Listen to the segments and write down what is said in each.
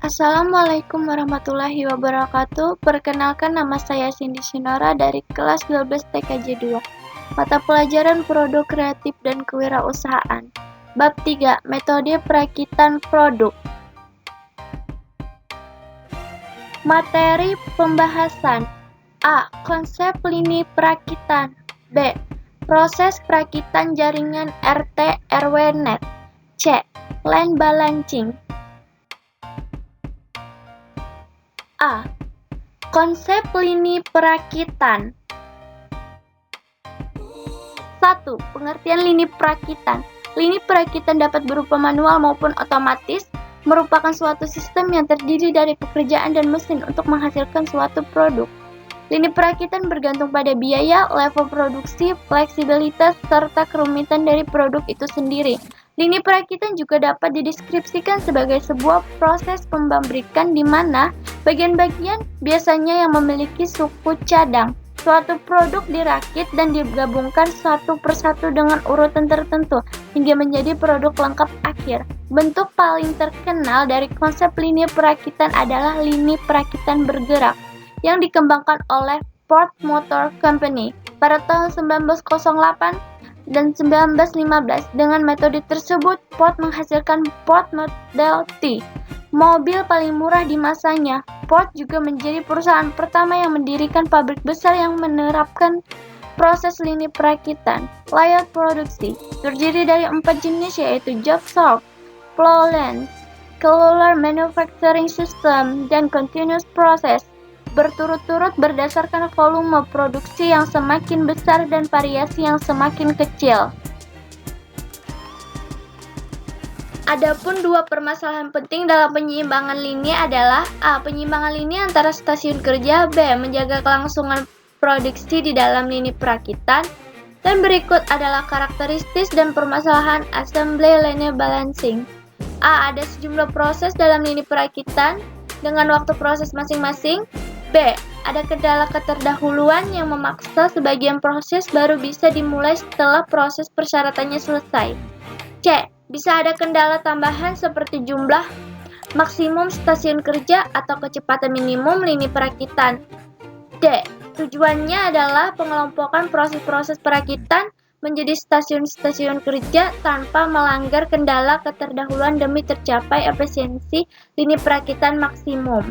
Assalamualaikum warahmatullahi wabarakatuh. Perkenalkan, nama saya Cindy Sinora dari kelas 12 TKJ 2. Mata pelajaran Produk Kreatif dan Kewirausahaan. Bab 3, Metode Perakitan Produk. Materi pembahasan. A. Konsep lini perakitan. B. Proses perakitan jaringan RT/RW net. C. Line balancing. A. Konsep lini perakitan. 1. Pengertian lini perakitan. Lini perakitan dapat berupa manual maupun otomatis, merupakan suatu sistem yang terdiri dari pekerjaan dan mesin untuk menghasilkan suatu produk. Lini perakitan bergantung pada biaya, level produksi, fleksibilitas, serta kerumitan dari produk itu sendiri. Lini perakitan juga dapat dideskripsikan sebagai sebuah proses pembabrikan di mana bagian-bagian biasanya yang memiliki suku cadang. Suatu produk dirakit dan digabungkan satu persatu dengan urutan tertentu hingga menjadi produk lengkap akhir. Bentuk paling terkenal dari konsep lini perakitan adalah lini perakitan bergerak yang dikembangkan oleh Ford Motor Company pada tahun 1908 dan 1915. Dengan metode tersebut, Ford menghasilkan Ford Model T, mobil paling murah di masanya. Ford juga menjadi perusahaan pertama yang mendirikan pabrik besar yang menerapkan proses lini perakitan. Layout produksi terdiri dari 4 jenis, yaitu job shop, flow lines, cellular manufacturing system, dan continuous process, berturut-turut berdasarkan volume produksi yang semakin besar dan variasi yang semakin kecil. Adapun dua permasalahan penting dalam penyeimbangan lini adalah A. Penyeimbangan lini antara stasiun kerja. B. Menjaga kelangsungan produksi di dalam lini perakitan. Dan berikut adalah karakteristik dan permasalahan assembly line balancing. A. Ada sejumlah proses dalam lini perakitan dengan waktu proses masing-masing. B. Ada kendala keterdahuluan yang memaksa sebagian proses baru bisa dimulai setelah proses persyaratannya selesai. C. Bisa ada kendala tambahan seperti jumlah maksimum stasiun kerja atau kecepatan minimum lini perakitan. D. Tujuannya adalah pengelompokan proses-proses perakitan menjadi stasiun-stasiun kerja tanpa melanggar kendala keterdahuluan demi tercapai efisiensi lini perakitan maksimum.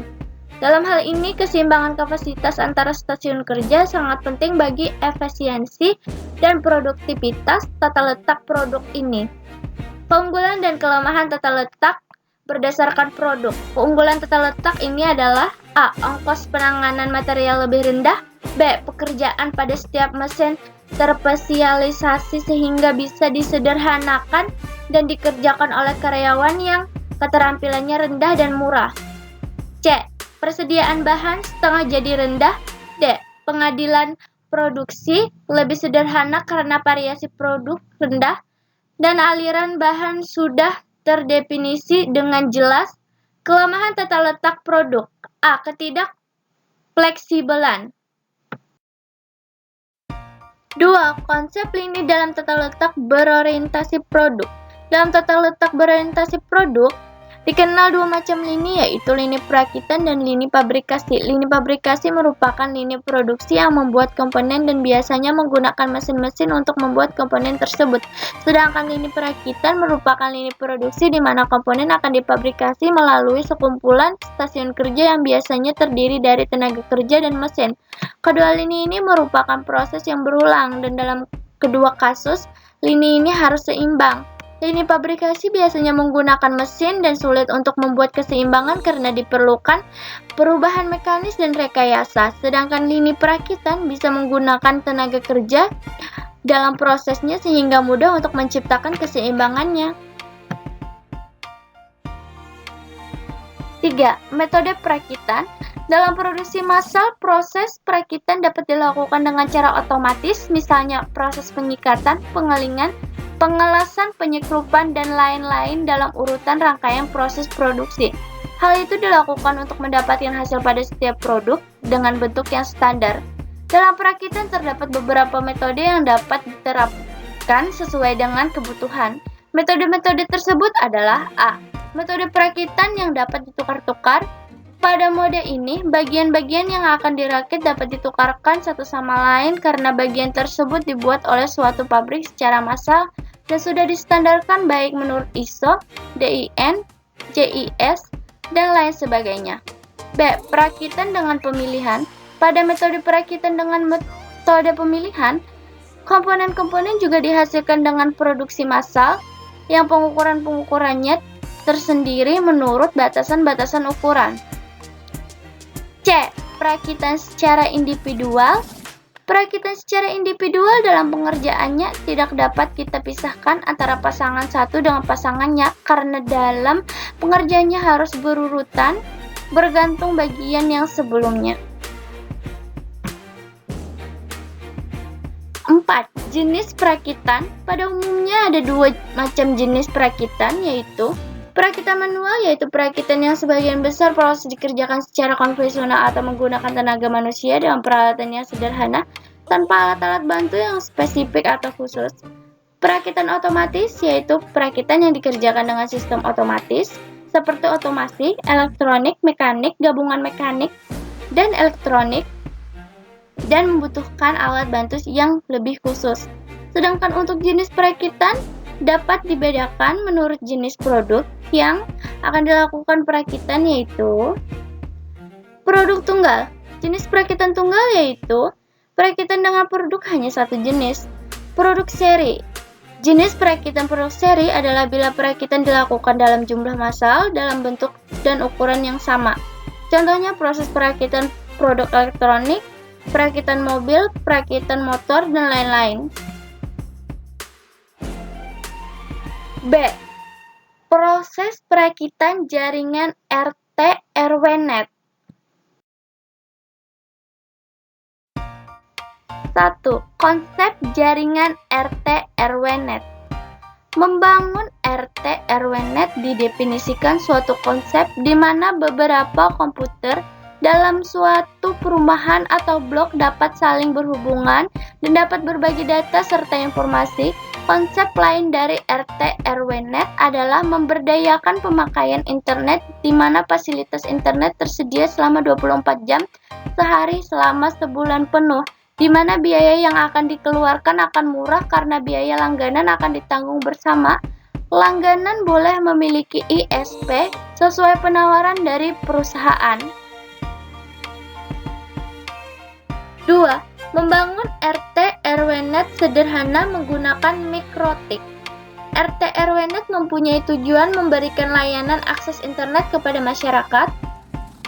Dalam hal ini, keseimbangan kapasitas antara stasiun kerja sangat penting bagi efisiensi dan produktivitas tata letak produk ini. Keunggulan dan kelemahan tata letak berdasarkan produk. Keunggulan tata letak ini adalah A. Ongkos penanganan material lebih rendah. B. Pekerjaan pada setiap mesin terspesialisasi sehingga bisa disederhanakan dan dikerjakan oleh karyawan yang keterampilannya rendah dan murah. C. Persediaan bahan setengah jadi rendah. D. Pengadilan produksi lebih sederhana karena variasi produk rendah dan aliran bahan sudah terdefinisi dengan jelas. Kelemahan tata letak produk. A. Ketidakfleksibelan. 2. Konsep lini dalam tata letak berorientasi produk. Dalam tata letak berorientasi produk, dikenal dua macam lini, yaitu lini perakitan dan lini pabrikasi. Lini pabrikasi merupakan lini produksi yang membuat komponen dan biasanya menggunakan mesin-mesin untuk membuat komponen tersebut. Sedangkan lini perakitan merupakan lini produksi di mana komponen akan dipabrikasi melalui sekumpulan stasiun kerja yang biasanya terdiri dari tenaga kerja dan mesin. Kedua lini ini merupakan proses yang berulang dan dalam kedua kasus, lini ini harus seimbang. Lini pabrikasi biasanya menggunakan mesin dan sulit untuk membuat keseimbangan karena diperlukan perubahan mekanis dan rekayasa. Sedangkan lini perakitan bisa menggunakan tenaga kerja dalam prosesnya sehingga mudah untuk menciptakan keseimbangannya. 3. Metode perakitan. Dalam produksi massal, proses perakitan dapat dilakukan dengan cara otomatis, misalnya proses pengikatan, pengelingan, pengelasan, penyekrupan, dan lain-lain dalam urutan rangkaian proses produksi. Hal itu dilakukan untuk mendapatkan hasil pada setiap produk dengan bentuk yang standar. Dalam perakitan terdapat beberapa metode yang dapat diterapkan sesuai dengan kebutuhan. Metode-metode tersebut adalah A. Metode perakitan yang dapat ditukar-tukar bakar. Pada mode ini, bagian-bagian yang akan dirakit dapat ditukarkan satu sama lain karena bagian tersebut dibuat oleh suatu pabrik secara massal dan sudah distandarkan baik menurut ISO, DIN, JIS, dan lain sebagainya. B. Perakitan dengan pemilihan. Pada metode perakitan dengan metode pemilihan, komponen-komponen juga dihasilkan dengan produksi massal yang pengukuran-pengukurannya tersendiri menurut batasan-batasan ukuran. C. Perakitan secara individual. Perakitan secara individual dalam pengerjaannya tidak dapat kita pisahkan antara pasangan satu dengan pasangannya karena dalam pengerjaannya harus berurutan bergantung bagian yang sebelumnya. 4. Jenis perakitan. Pada umumnya ada dua macam jenis perakitan, yaitu perakitan manual, yaitu perakitan yang sebagian besar proses dikerjakan secara konvensional atau menggunakan tenaga manusia dengan peralatan yang sederhana tanpa alat-alat bantu yang spesifik atau khusus. Perakitan otomatis, yaitu perakitan yang dikerjakan dengan sistem otomatis seperti otomasi, elektronik, mekanik, gabungan mekanik, dan elektronik dan membutuhkan alat bantu yang lebih khusus. Sedangkan untuk jenis perakitan dapat dibedakan menurut jenis produk yang akan dilakukan perakitan, yaitu produk tunggal. Jenis perakitan tunggal yaitu perakitan dengan produk hanya satu jenis. Produk seri. Jenis perakitan produk seri adalah bila perakitan dilakukan dalam jumlah massal dalam bentuk dan ukuran yang sama. Contohnya proses perakitan produk elektronik, perakitan mobil, perakitan motor, dan lain-lain. B. Proses perakitan jaringan RT/RW-net. 1. Konsep jaringan RT/RW-net. Membangun RT/RW-net didefinisikan suatu konsep di mana beberapa komputer dalam suatu perumahan atau blok dapat saling berhubungan dan dapat berbagi data serta informasi. Konsep lain dari RT/RW-net adalah memberdayakan pemakaian internet di mana fasilitas internet tersedia selama 24 jam sehari selama sebulan penuh, di mana biaya yang akan dikeluarkan akan murah karena biaya langganan akan ditanggung bersama. Langganan boleh memiliki ISP sesuai penawaran dari perusahaan. 2. Membangun RT/RW-net sederhana menggunakan mikrotik. RT/RW-net mempunyai tujuan memberikan layanan akses internet kepada masyarakat.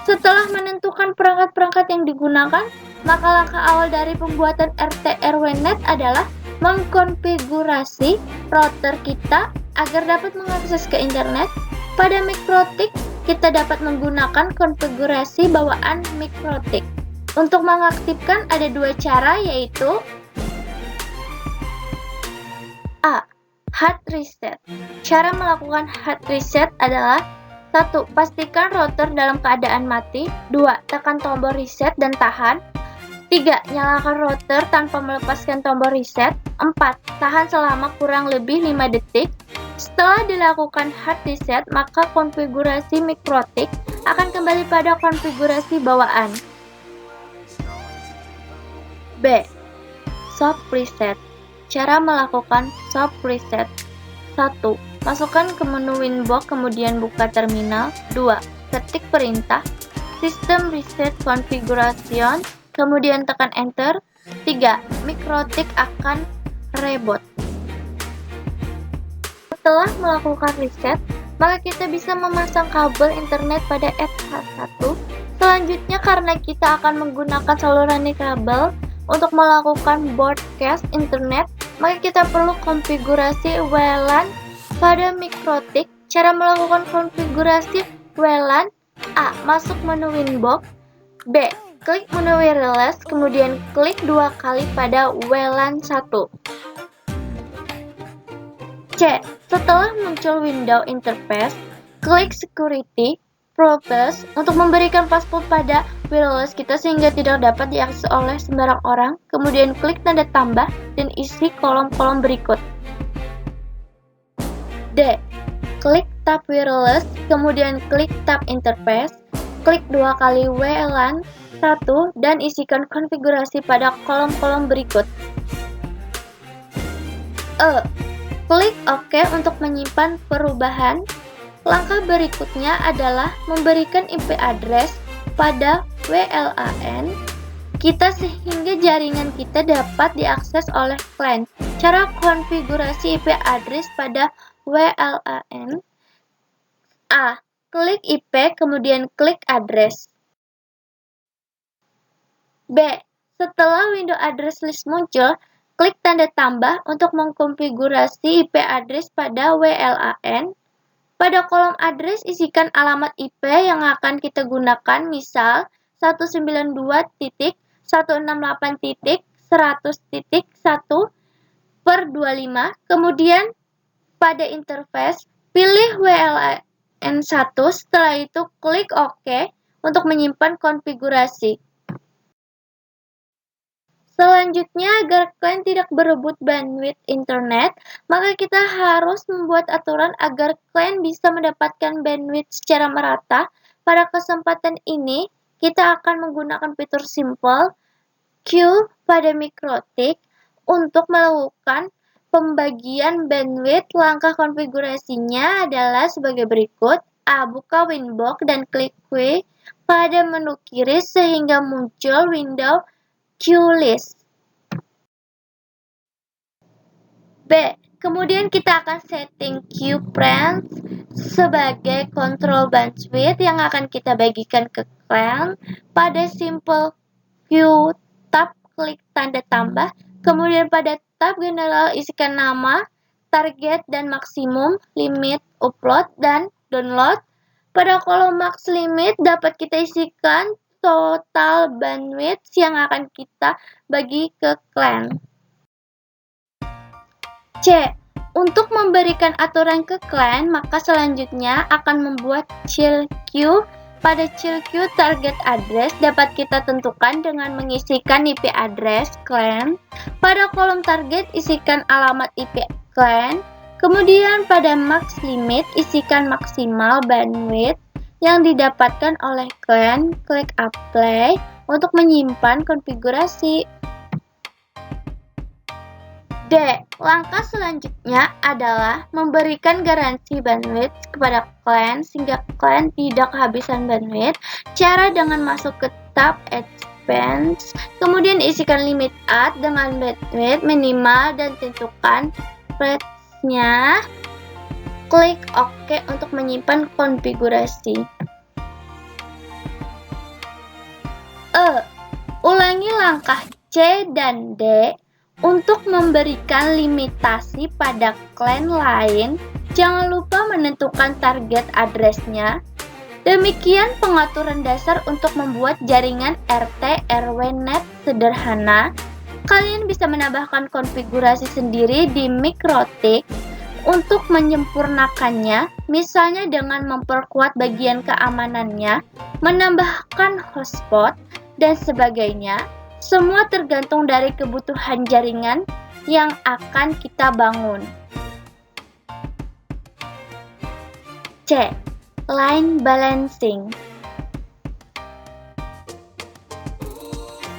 Setelah menentukan perangkat-perangkat yang digunakan, maka langkah awal dari pembuatan RT/RW-net adalah mengkonfigurasi router kita agar dapat mengakses ke internet. Pada mikrotik, kita dapat menggunakan konfigurasi bawaan mikrotik. Untuk mengaktifkan ada dua cara, yaitu A. Hard reset. Cara melakukan hard reset adalah 1. Pastikan router dalam keadaan mati. 2. Tekan tombol reset dan tahan. 3. Nyalakan router tanpa melepaskan tombol reset. 4. Tahan selama kurang lebih 5 detik. Setelah dilakukan hard reset, maka konfigurasi mikrotik akan kembali pada konfigurasi bawaan. B. Soft reset. Cara melakukan soft reset. 1. Masukkan ke menu Winbox kemudian buka terminal. 2. Ketik perintah System Reset Configuration kemudian tekan Enter. 3. Mikrotik akan reboot. Setelah melakukan reset, maka kita bisa memasang kabel internet pada FH1. Selanjutnya, karena kita akan menggunakan saluran kabel untuk melakukan broadcast internet, maka kita perlu konfigurasi WLAN pada mikrotik. Cara melakukan konfigurasi WLAN: A. Masuk menu Winbox. B. Klik menu wireless, kemudian klik 2 kali pada WLAN 1. C. Setelah muncul window interface, klik Security Properties untuk memberikan password pada wireless kita sehingga tidak dapat diakses oleh sembarang orang. Kemudian klik tanda tambah dan isi kolom-kolom berikut. D. Klik tab wireless, kemudian klik tab interface. klik 2 kali WLAN 1 dan isikan konfigurasi pada kolom-kolom berikut. Klik OK untuk menyimpan perubahan. Langkah berikutnya adalah memberikan IP address pada WLAN kita sehingga jaringan kita dapat diakses oleh klien. Cara konfigurasi IP address pada WLAN. A. Klik IP, kemudian klik address. B. Setelah window address list muncul, klik tanda tambah untuk mengkonfigurasi IP address pada WLAN. Pada kolom address, isikan alamat IP yang akan kita gunakan, misal 192.168.100.1/25. Kemudian, pada interface, pilih WLAN 1, setelah itu klik OK untuk menyimpan konfigurasi. Selanjutnya, agar klien tidak berebut bandwidth internet, maka kita harus membuat aturan agar klien bisa mendapatkan bandwidth secara merata. Pada kesempatan ini, kita akan menggunakan fitur simple queue pada MikroTik untuk melakukan pembagian bandwidth. Langkah konfigurasinya adalah sebagai berikut. A. Buka Winbox dan klik Queue pada menu kiri sehingga muncul window queue list. B. Kemudian kita akan setting queue friends sebagai control bandwidth yang akan kita bagikan ke klien. Pada simple queue tab, klik tanda tambah. Kemudian pada tab general, isikan nama, target dan maksimum, limit upload dan download. Pada kolom max limit dapat kita isikan total bandwidth yang akan kita bagi ke klien. C. Untuk memberikan aturan ke klien, maka selanjutnya akan membuat chill queue. Pada chill queue, target address dapat kita tentukan dengan mengisikan IP address klien. Pada kolom target, isikan alamat IP klien. Kemudian pada max limit, isikan maksimal bandwidth yang didapatkan oleh klien. Klik apply untuk menyimpan konfigurasi. D. Langkah selanjutnya adalah memberikan garansi bandwidth kepada klien sehingga klien tidak kehabisan bandwidth. Cara dengan masuk ke tab Advanced, kemudian isikan limit add dengan bandwidth minimal dan tentukan threads-nya. Klik OK untuk menyimpan konfigurasi. Ulangi langkah C dan D. Untuk memberikan limitasi pada klien lain, jangan lupa menentukan target address-nya. Demikian pengaturan dasar untuk membuat jaringan RT/RW net sederhana. Kalian bisa menambahkan konfigurasi sendiri di MikroTik untuk menyempurnakannya, misalnya dengan memperkuat bagian keamanannya, menambahkan hotspot, dan sebagainya. Semua tergantung dari kebutuhan jaringan yang akan kita bangun. C. Line balancing.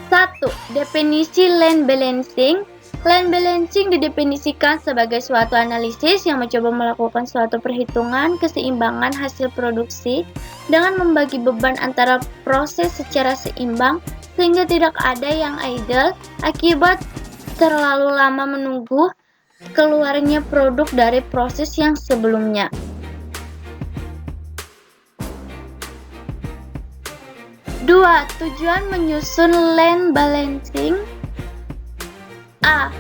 1. Definisi line balancing. Line balancing didefinisikan sebagai suatu analisis yang mencoba melakukan suatu perhitungan keseimbangan hasil produksi dengan membagi beban antara proses secara seimbang sehingga tidak ada yang idle akibat terlalu lama menunggu keluarnya produk dari proses yang sebelumnya. Dua, tujuan menyusun line balancing. A.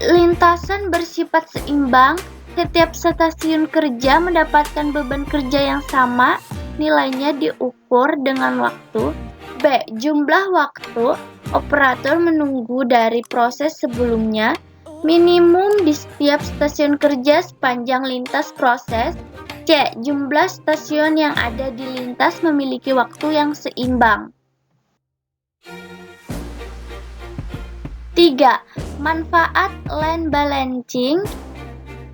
Lintasan bersifat seimbang. Setiap stasiun kerja mendapatkan beban kerja yang sama, nilainya diukur dengan waktu. B. Jumlah waktu operator menunggu dari proses sebelumnya, minimum di setiap stasiun kerja sepanjang lintas proses. C. Jumlah stasiun yang ada di lintas memiliki waktu yang seimbang. 3. Manfaat line balancing.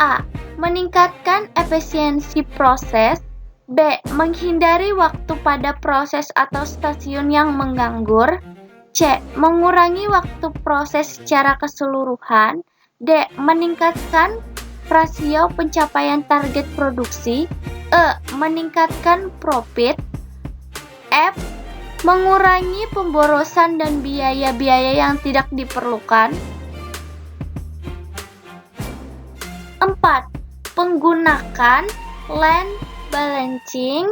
A. Meningkatkan efisiensi proses. B. Menghindari waktu pada proses atau stasiun yang menganggur. C. Mengurangi waktu proses secara keseluruhan. D. Meningkatkan rasio pencapaian target produksi. E. Meningkatkan profit. F. Mengurangi pemborosan dan biaya-biaya yang tidak diperlukan. 4. Penggunakan land balancing.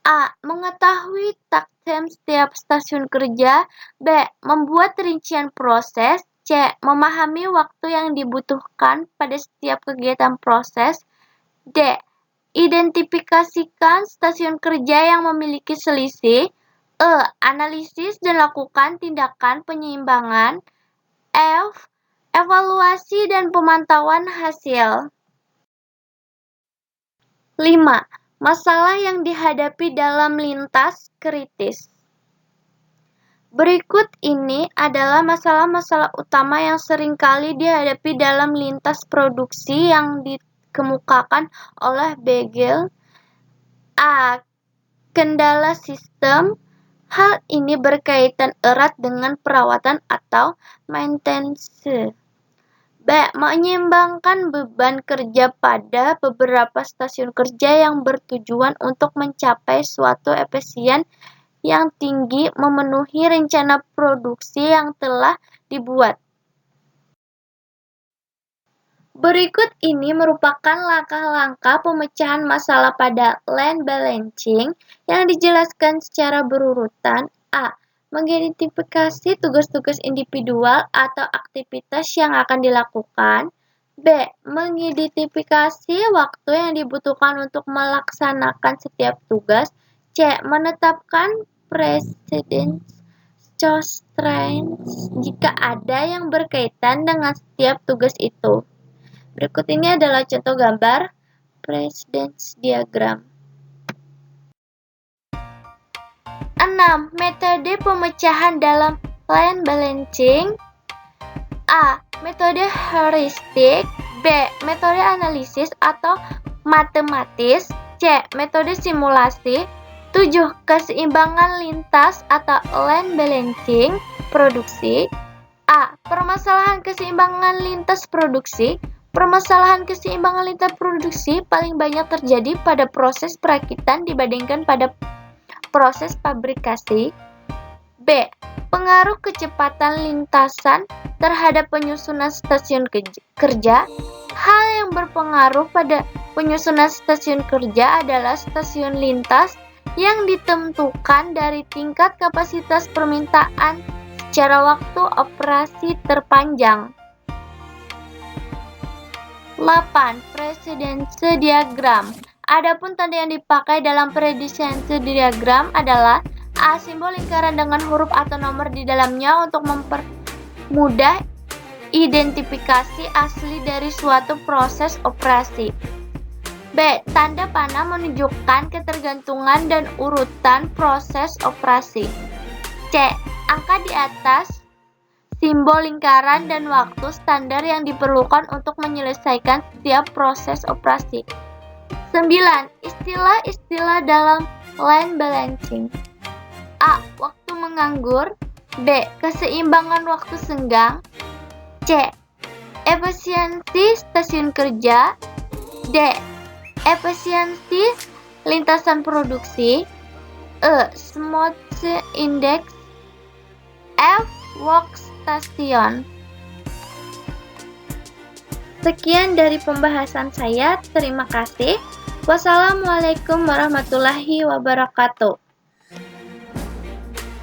A. Mengetahui taktem setiap stasiun kerja. B. Membuat rincian proses. C. Memahami waktu yang dibutuhkan pada setiap kegiatan proses. D. Identifikasikan stasiun kerja yang memiliki selisih. E. Analisis dan lakukan tindakan penyeimbangan. F. Evaluasi dan pemantauan hasil. 5. Masalah yang dihadapi dalam lintas kritis. Berikut ini adalah masalah-masalah utama yang seringkali dihadapi dalam lintas produksi yang dikemukakan oleh Bagel. A. Kendala sistem. Hal ini berkaitan erat dengan perawatan atau maintenance. B. Menyeimbangkan beban kerja pada beberapa stasiun kerja yang bertujuan untuk mencapai suatu efisien yang tinggi memenuhi rencana produksi yang telah dibuat. Berikut ini merupakan langkah-langkah pemecahan masalah pada land balancing yang dijelaskan secara berurutan. A. Mengidentifikasi tugas-tugas individual atau aktivitas yang akan dilakukan. B. Mengidentifikasi waktu yang dibutuhkan untuk melaksanakan setiap tugas. C. Menetapkan precedence constraints jika ada yang berkaitan dengan setiap tugas itu. Berikut ini adalah contoh gambar precedence diagram. 6. Metode pemecahan dalam land balancing. A. Metode heuristik. B. Metode analisis atau matematis. C. Metode simulasi. 7. Keseimbangan lintas atau land balancing produksi. A. Permasalahan keseimbangan lintas produksi. Permasalahan keseimbangan lintas produksi paling banyak terjadi pada proses perakitan dibandingkan pada proses pabrikasi. B. Pengaruh kecepatan lintasan terhadap penyusunan stasiun kerja. Hal yang berpengaruh pada penyusunan stasiun kerja adalah stasiun lintas yang ditentukan dari tingkat kapasitas permintaan secara waktu operasi terpanjang. 8. Precedence diagram. Adapun tanda yang dipakai dalam precedence diagram adalah A. Simbol lingkaran dengan huruf atau nomor di dalamnya untuk mempermudah identifikasi asli dari suatu proses operasi. B. Tanda panah menunjukkan ketergantungan dan urutan proses operasi. C. Angka di atas simbol lingkaran dan waktu standar yang diperlukan untuk menyelesaikan setiap proses operasi. 9. Istilah-istilah dalam land balancing. A. Waktu menganggur. B. Keseimbangan waktu senggang. C. Efisiensi stasiun kerja. D. Efisiensi lintasan produksi. E. Smooth index. F. Workstation. Sekian dari pembahasan saya. Terima kasih. Wassalamualaikum warahmatullahi wabarakatuh.